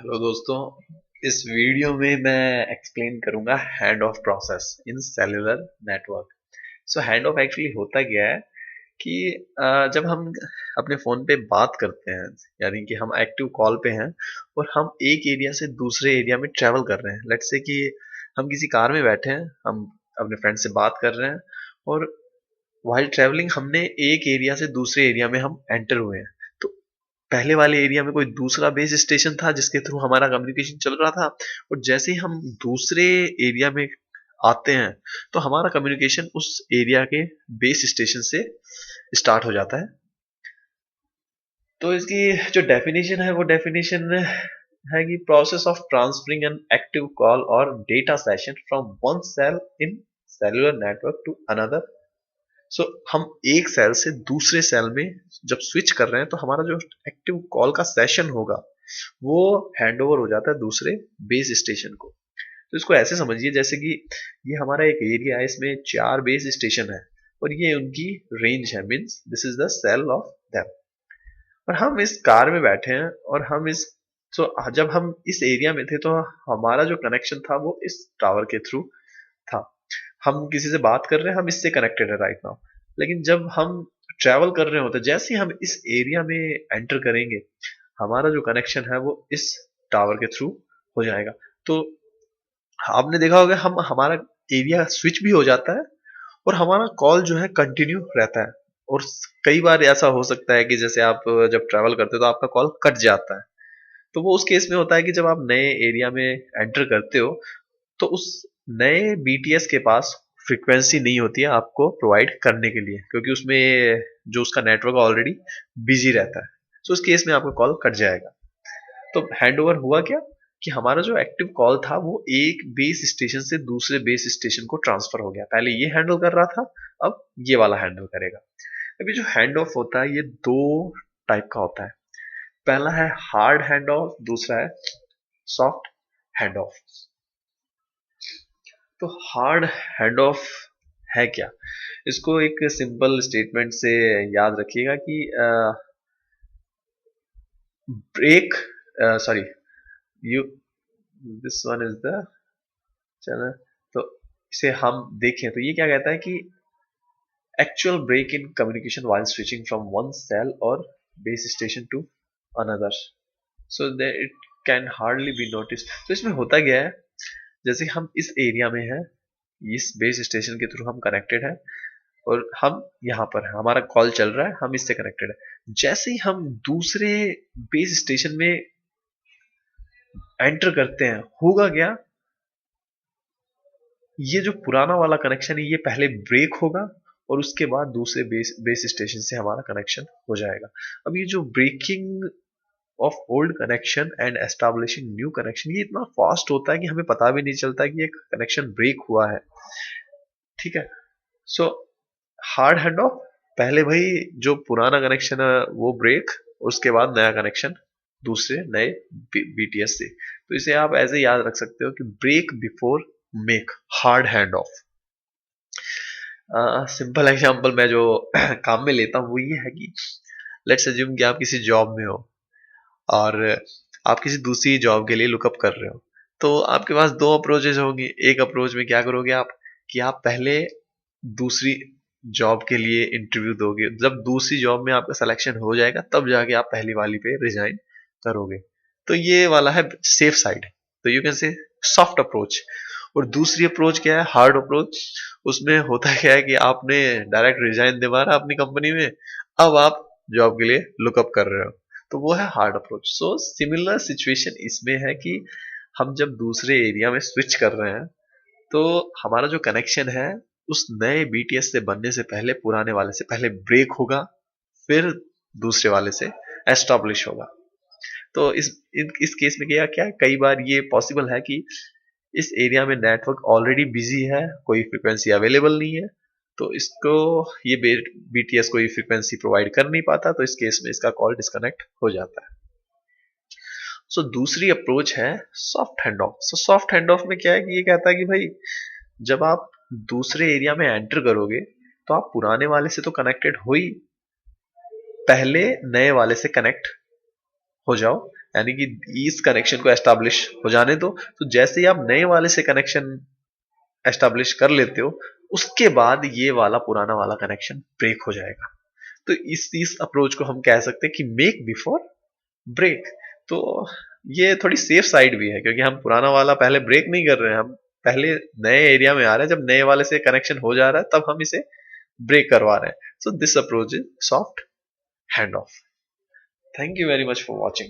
Hello दोस्तों। इस video में मैं एक्सप्लेन करूंगा hand of process in cellular network. So hand of actually होता क्या है कि जब हम अपने फ़ोन पे बात करते हैं, यानी कि हम एक्टिव कॉल पे हैं और हम एक एरिया से दूसरे एरिया में ट्रैवल कर रहे हैं। लेट्स से कि हम किसी कार में बैठे हैं, हम अपने फ्रेंड से बात कर रहे हैं और व्हाइल ट्रैवलिंग हमने एक एरिया से दूसरे एरिया में हम एंटर हुए हैं। तो पहले वाले एरिया में कोई दूसरा बेस स्टेशन था जिसके थ्रू हमारा कम्युनिकेशन चल रहा था, और जैसे ही हम दूसरे एरिया में आते हैं तो हमारा कम्युनिकेशन उस एरिया के बेस स्टेशन से स्टार्ट हो जाता है। तो इसकी जो डेफिनेशन है वो डेफिनेशन है कि process of transferring an active call और data session from one cell in cellular network to another. So हम एक सेल से दूसरे सेल में जब स्विच कर रहे हैं तो हमारा जो एक्टिव कॉल का सेशन होगा वो हैंड ओवर हो जाता है दूसरे बेस स्टेशन को। तो इसको ऐसे समझिए जैसे कि ये हमारा एक एरिया है, इसमें 4 बेस स्टेशन है और ये उनकी रेंज है, means this is the cell of them. और हम इस कार में बैठे हैं और हम इस जब हम इस एरिया में थे तो हमारा जो कनेक्शन था वो इस टावर के थ्रू था। हम किसी से बात कर रहे हैं, हम इससे कनेक्टेड है राइट नाउ। लेकिन जब हम ट्रैवल कर रहे होते हैं, जैसे ही हम इस एरिया में एंटर करेंगे हमारा जो कनेक्शन है वो इस टावर के थ्रू हो जाएगा। तो आपने देखा होगा हम हमारा एरिया स्विच भी हो जाता है और हमारा कॉल जो है कंटिन्यू रहता है। और कई बार ऐसा हो सकता है कि जैसे आप जब ट्रैवल करते हो तो आपका कॉल कट जाता है। तो वो उस केस में होता है कि जब आप नए एरिया में एंटर करते हो तो उस नए बीटीएस के पास फ्रीक्वेंसी नहीं होती है आपको प्रोवाइड करने के लिए, क्योंकि उसमें जो उसका नेटवर्क ऑलरेडी बिजी रहता है। सो उस केस में आपका कॉल कट जाएगा। तो हैंड ओवर हुआ क्या कि हमारा जो एक्टिव कॉल था वो एक बेस स्टेशन से दूसरे बेस स्टेशन को ट्रांसफर हो गया। पहले ये हैंडल कर रहा था, अब ये वाला हैंडल करेगा। अभी जो हैंड ऑफ होता है ये दो टाइप का होता है। पहला है हार्ड हैंड ऑफ, दूसरा है सॉफ्ट हैंड ऑफ। तो हार्ड हैंड ऑफ है क्या, इसको एक सिंपल स्टेटमेंट से याद रखिएगा कि break, sorry, you, this one is the channel. तो इसे हम देखें तो ये क्या कहता है कि actual break in communication while switching from one cell और base station to another, so that it can hardly be notice. तो इसमें होता क्या है, जैसे हम इस एरिया में हैं, इस बेस स्टेशन के थ्रू हम कनेक्टेड है और हम यहाँ पर है, हमारा कॉल चल रहा है, हम इससे कनेक्टेड है। जैसे ही हम दूसरे बेस स्टेशन में एंटर करते हैं होगा क्या, ये जो पुराना वाला कनेक्शन है ये पहले ब्रेक होगा और उसके बाद दूसरे बेस स्टेशन से हमारा कनेक्शन हो जाएगा। अब ये जो breaking of old connection and establishing new connection ये इतना फास्ट होता है कि हमें पता भी नहीं चलता कि ये कनेक्शन ब्रेक हुआ है। ठीक है। सो हार्ड हैंड ऑफ, पहले भाई जो पुराना कनेक्शन है वो ब्रेक, उसके बाद नया कनेक्शन दूसरे नए बीटीएस से। तो इसे आप ऐसे याद रख सकते हो कि break before make, hard hand off. Simple example मैं जो काम में लेता हूँ वो ये है कि लेट्स अज्यूम कि आप किसी जॉब में हो और आप किसी दूसरी जॉब के लिए लुकअप कर रहे हो। तो आपके पास दो अप्रोचेज होंगी। एक अप्रोच में क्या करोगे आप कि आप पहले दूसरी जॉब के लिए इंटरव्यू दोगे, जब दूसरी जॉब में आपका सिलेक्शन हो जाएगा तब जाके आप पहली वाली पे रिजाइन करोगे। तो ये वाला है सेफ साइड, तो you can say soft approach. और दूसरी अप्रोच क्या है, हार्ड अप्रोच। उसमें होता क्या है कि आपने डायरेक्ट रिजाइन दे मारा अपनी कंपनी में, अब आप जॉब के लिए लुकअप कर रहे हो, तो वो है hard approach. So similar situation इसमें है कि हम जब दूसरे एरिया में स्विच कर रहे हैं तो हमारा जो कनेक्शन है उस नए बीटीएस से बनने से पहले पुराने वाले से पहले ब्रेक होगा, फिर दूसरे वाले से एस्टॉब्लिश होगा। तो इस केस में क्या क्या कई बार ये पॉसिबल है कि इस एरिया में नेटवर्क ऑलरेडी बिजी है, कोई फ्रीक्वेंसी अवेलेबल नहीं है, तो इसको ये बीटीएस कोई फ्रीक्वेंसी प्रोवाइड कर नहीं पाता, तो इस केस में इसका कॉल डिस्कनेक्ट हो जाता है। सो दूसरी अप्रोच है soft hand of. So soft hand of में क्या है कि ये कहता है कि भाई जब आप दूसरे एरिया में एंटर करोगे तो आप पुराने वाले से तो कनेक्टेड हो ही, पहले नए वाले से कनेक्ट हो जाओ, यानी कि इस कनेक्शन को एस्टैब्लिश हो जाने दो। तो जैसे ही आप नए वाले से कनेक्शन एस्टैब्लिश कर लेते हो, उसके बाद ये वाला पुराना वाला कनेक्शन ब्रेक हो जाएगा। तो इस अप्रोच को हम कह सकते हैं कि मेक बिफोर ब्रेक। तो ये थोड़ी सेफ साइड भी है, क्योंकि हम पुराना वाला पहले ब्रेक नहीं कर रहे हैं, हम पहले नए एरिया में आ रहे हैं, जब नए वाले से कनेक्शन हो जा रहा है तब हम इसे ब्रेक करवा रहे हैं। So this approach is soft hand of. Thank you very much for watching.